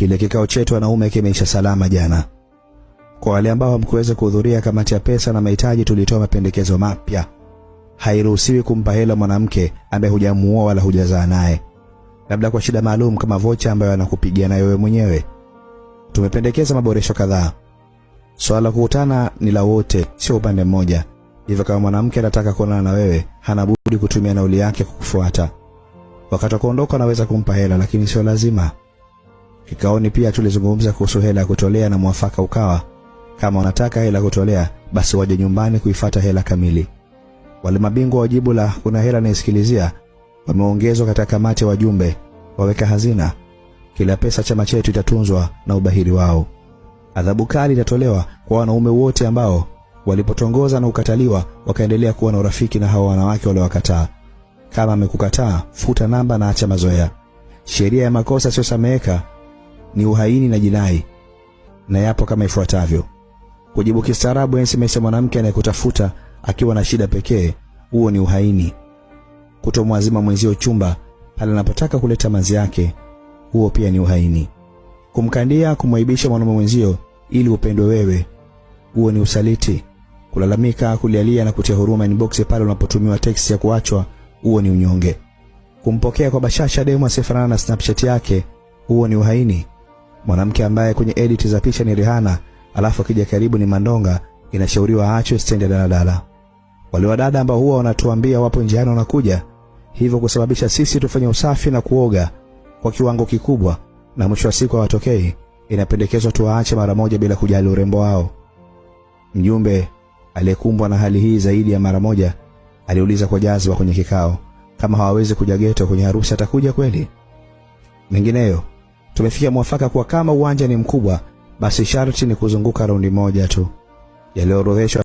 Kile kikao chetu wanaume kimeisha salama jana. Kwa wale ambao hamkuweza kuhudhuria kamati ya pesa na mahitaji, tulitoa mapendekezo mapya. Hairuhusiwi kumpa hela mwanamke ambaye hujamuoa wala hujazaa naye, labda kwa shida maalum kama vocha ambayo anakupigia nayo wewe mwenyewe. Tumependekeza maboresho kadhaa. Swala la kukutana ni la wote, sio upande mmoja. Hivyo kama mwanamke anataka kuonana na wewe, hana budi kutumia nauli yake kukufuata. Wakati wa kuondoka anaweza kumpa hela, lakini sio lazima. Kikaoni pia tulizungumza kuhusu hela ya kutolea na mwafaka ukawa, kama wanataka hela kutolea basi waje nyumbani kuifuata hela kamili. Wale mabingwa wa jibu la kuna hela naisikilizia wameongezwa katika kamati ya wajumbe waweka hazina. Kila pesa chama chetu itatunzwa na ubahiri wao. Adhabu kali itatolewa kwa wanaume wote ambao walipotongoza na ukataliwa wakaendelea kuwa na urafiki na hao wanawake wale wakataa. Kama amekukataa, futa namba na acha mazoea. Sheria ya makosa sio sameheka ni uhaini na jinai, na yapo kama ifuatavyo. Kujibu kistaarabu SMS mwanamke anayekutafuta akiwa na shida pekee, huo ni uhaini. Kutomwazima mwenzio chumba pale anapotaka kuleta manzi yake, huo pia ni uhaini. Kumkandia, kumwaibisha mwanamume mwenzio ili upendwe wewe, huo ni usaliti. Kulalamika, kulialia na kutia huruma inbox pale unapotumiwa text ya kuachwa, huo ni unyonge. Kumpokea kwa bashasha demo asifanana na Snapchat yake, huo ni uhaini. Mwanamke ambaye kwenye edit za picha ni Rihanna alafu akija karibu ni Mandonga, inashauriwa aachwe stendi ya daladala. Wale wadada ambao huwa wanatuambia wapo njiani wanakuja, hivyo kusababisha sisi tufanye usafi na kuoga kwa kiwango kikubwa na mwisho wa siku hawatokei, inapendekezwa tuwaache mara moja bila kujali urembo wao. Mjumbe aliyekumbwa na hali hii zaidi ya mara moja aliuliza kwa jazba kwenye kikao kama hawawezi kuja geto kwenye harusi atakuja kweli. Mengineyo tumefikia mwafaka kwa kama uwanja ni mkubwa basi sharti ni kuzunguka raundi moja tu. Yaliyoorodheshwa